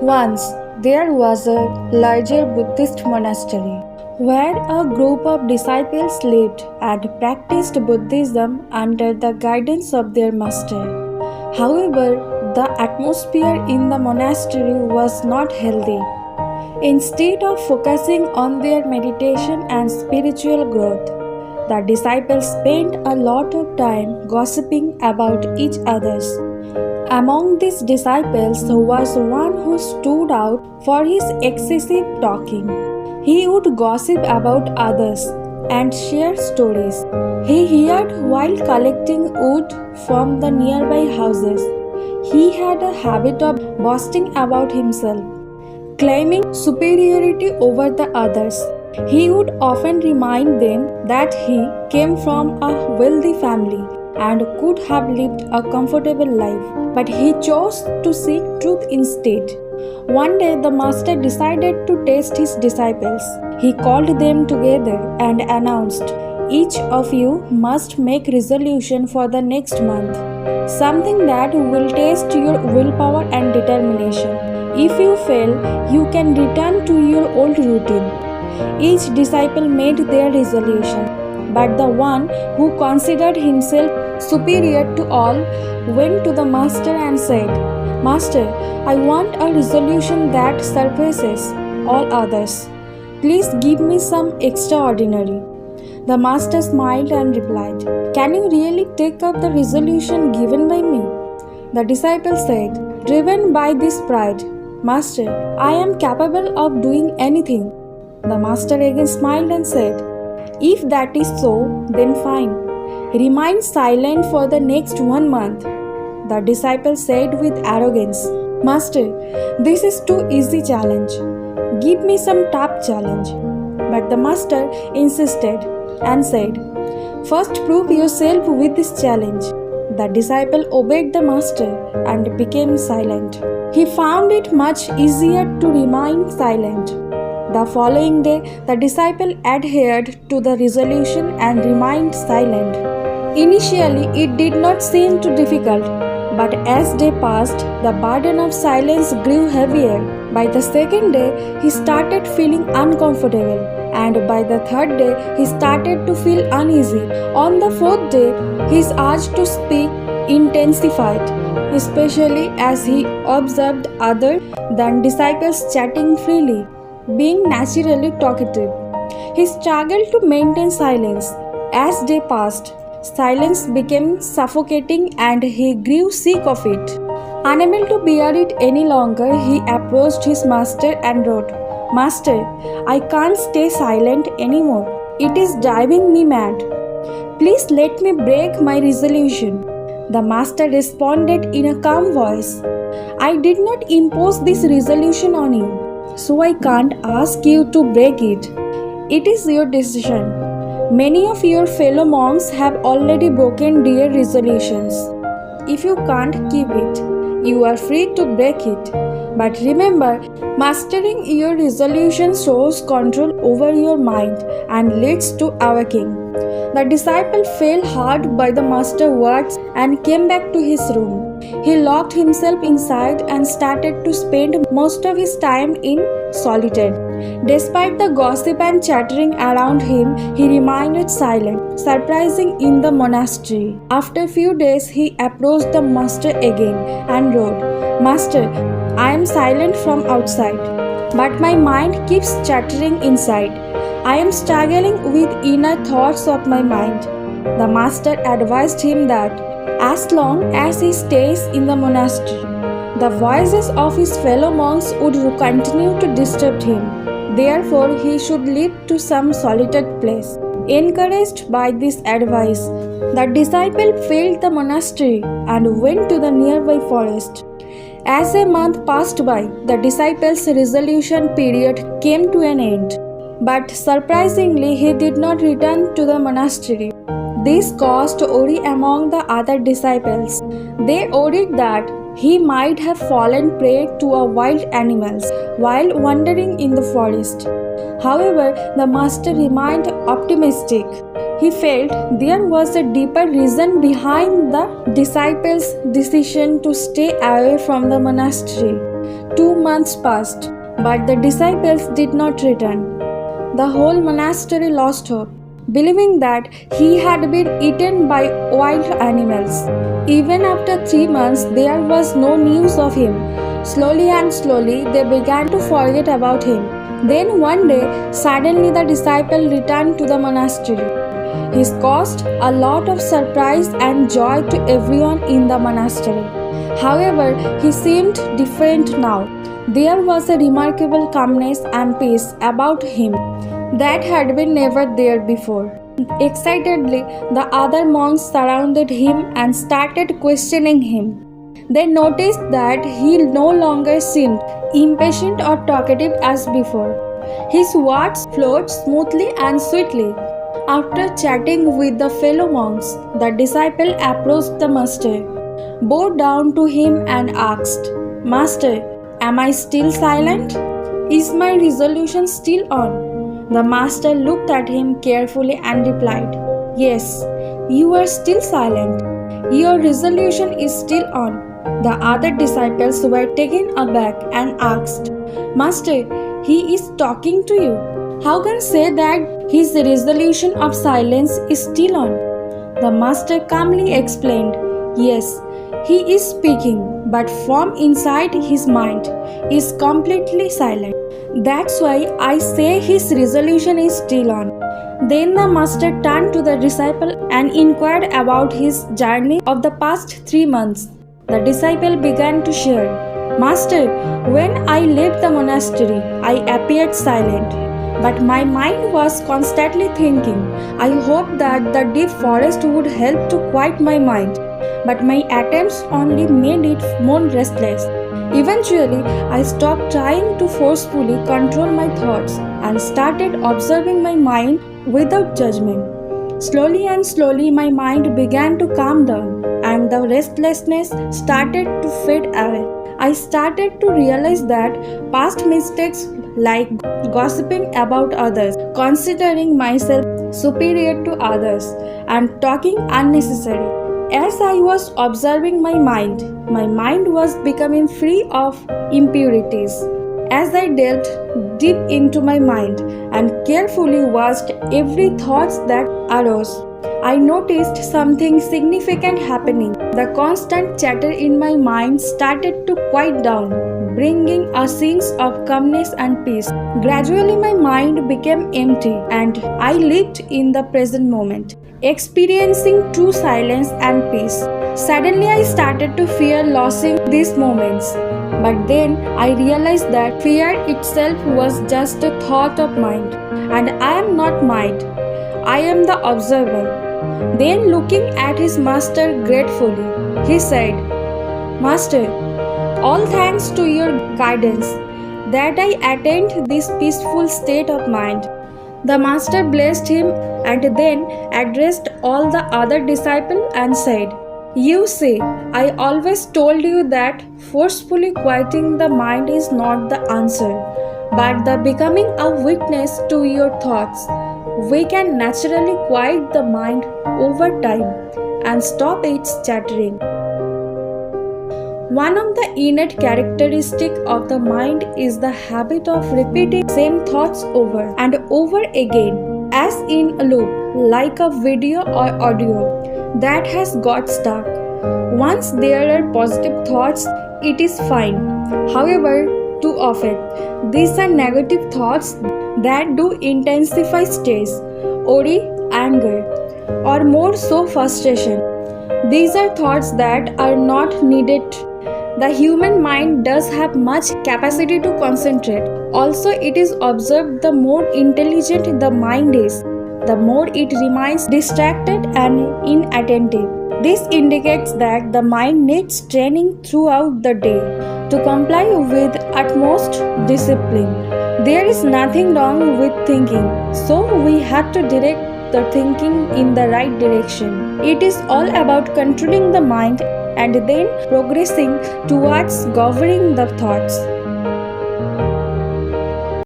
Once there was a larger Buddhist monastery where a group of disciples lived and practiced Buddhism under the guidance of their master. However, the atmosphere in the monastery was not healthy. Instead of focusing on their meditation and spiritual growth, the disciples spent a lot of time gossiping about each other's. Among these disciples was one who stood out for his excessive talking. He would gossip about others and share stories he heard while collecting wood from the nearby houses. He had a habit of boasting about himself, claiming superiority over the others. He would often remind them that he came from a wealthy family and could have lived a comfortable life, but he chose to seek truth instead. One day, the master decided to test his disciples. He called them together and announced, "Each of you must make resolution for the next month, something that will test your willpower and determination. If you fail, you can return to your old routine." Each disciple made their resolution, but the one who considered himself superior to all went to the master and said, "Master, I want a resolution that surpasses all others. Please give me some extraordinary." The master smiled and replied, "Can you really take up the resolution given by me?" The disciple said, driven by this pride, "Master, I am capable of doing anything." The master again smiled and said, "If that is so, then fine. Remain silent for the next 1 month." The disciple said with arrogance, "Master, this is too easy challenge. Give me some tough challenge." But the master insisted and said, "First prove yourself with this challenge." The disciple obeyed the master and became silent. He found it much easier to remain silent. The following day, the disciple adhered to the resolution and remained silent. Initially, it did not seem too difficult, but as day passed, the burden of silence grew heavier. By the second day, he started feeling uncomfortable, and by the third day, he started to feel uneasy. On the fourth day, his urge to speak intensified, especially as he observed other than disciples chatting freely, being naturally talkative. He struggled to maintain silence. As day passed, silence became suffocating and he grew sick of it. Unable to bear it any longer, he approached his master and wrote, "Master, I can't stay silent anymore. It is driving me mad. Please let me break my resolution." The master responded in a calm voice, "I did not impose this resolution on you, so I can't ask you to break it. It is your decision. Many of your fellow monks have already broken their resolutions. If you can't keep it, you are free to break it. But remember, mastering your resolution shows control over your mind and leads to awakening." The disciple felt hurt by the master's words and came back to his room. He locked himself inside and started to spend most of his time in solitude. Despite the gossip and chattering around him, he remained silent, surprising in the monastery. After a few days, he approached the master again and wrote, "Master, I am silent from outside, but my mind keeps chattering inside. I am struggling with inner thoughts of my mind." The master advised him that as long as he stays in the monastery, the voices of his fellow monks would continue to disturb him. Therefore, he should leave to some solitude place. Encouraged by this advice, the disciple fled the monastery and went to the nearby forest. As a month passed by, the disciple's resolution period came to an end. But surprisingly, he did not return to the monastery. This caused worry among the other disciples. They worried that he might have fallen prey to wild animals while wandering in the forest. However, the master remained optimistic. He felt there was a deeper reason behind the disciples' decision to stay away from the monastery. 2 months passed, but the disciples did not return. The whole monastery lost hope, believing that he had been eaten by wild animals. Even after 3 months, there was no news of him. Slowly and slowly, they began to forget about him. Then one day, suddenly the disciple returned to the monastery. He caused a lot of surprise and joy to everyone in the monastery. However, he seemed different now. There was a remarkable calmness and peace about him that had been never there before. Excitedly, the other monks surrounded him and started questioning him. They noticed that he no longer seemed impatient or talkative as before. His words flowed smoothly and sweetly. After chatting with the fellow monks, the disciple approached the master, bowed down to him and asked, "Master, am I still silent? Is my resolution still on?" The master looked at him carefully and replied, "Yes, you are still silent. Your resolution is still on." The other disciples were taken aback and asked, "Master, he is talking to you. How can you say that his resolution of silence is still on?" The master calmly explained, "Yes, he is speaking, but from inside his mind is completely silent. That's why I say his resolution is still on." Then the master turned to the disciple and inquired about his journey of the past 3 months. The disciple began to share, "Master, when I left the monastery, I appeared silent, but my mind was constantly thinking. I hoped that the deep forest would help to quiet my mind, but my attempts only made it more restless. Eventually, I stopped trying to forcefully control my thoughts and started observing my mind without judgment. Slowly and slowly, my mind began to calm down, and the restlessness started to fade away. I started to realize that past mistakes like gossiping about others, considering myself superior to others, and talking unnecessary. As I was observing my mind was becoming free of impurities. As I delved deep into my mind and carefully watched every thought that arose, I noticed something significant happening. The constant chatter in my mind started to quiet down, bringing a sense of calmness and peace. Gradually, my mind became empty and I lived in the present moment, experiencing true silence and peace. Suddenly, I started to fear losing these moments. But then I realized that fear itself was just a thought of mind, and I am not mind. I am the observer. Then, looking at his master gratefully, he said, "Master, all thanks to your guidance that I attained this peaceful state of mind." The master blessed him and then addressed all the other disciples and said, "You see, I always told you that forcefully quieting the mind is not the answer, but the becoming a witness to your thoughts. We can naturally quiet the mind over time and stop its chattering." One of the innate characteristics of the mind is the habit of repeating same thoughts over and over again, as in a loop, like a video or audio that has got stuck. Once there are positive thoughts, it is fine. However, too often, these are negative thoughts that do intensify stress, worry, anger, or more so frustration. These are thoughts that are not needed. The human mind does have much capacity to concentrate. Also, it is observed the more intelligent the mind is, the more it remains distracted and inattentive. This indicates that the mind needs training throughout the day to comply with utmost discipline. There is nothing wrong with thinking, so we have to direct the thinking in the right direction. It is all about controlling the mind and then progressing towards governing the thoughts.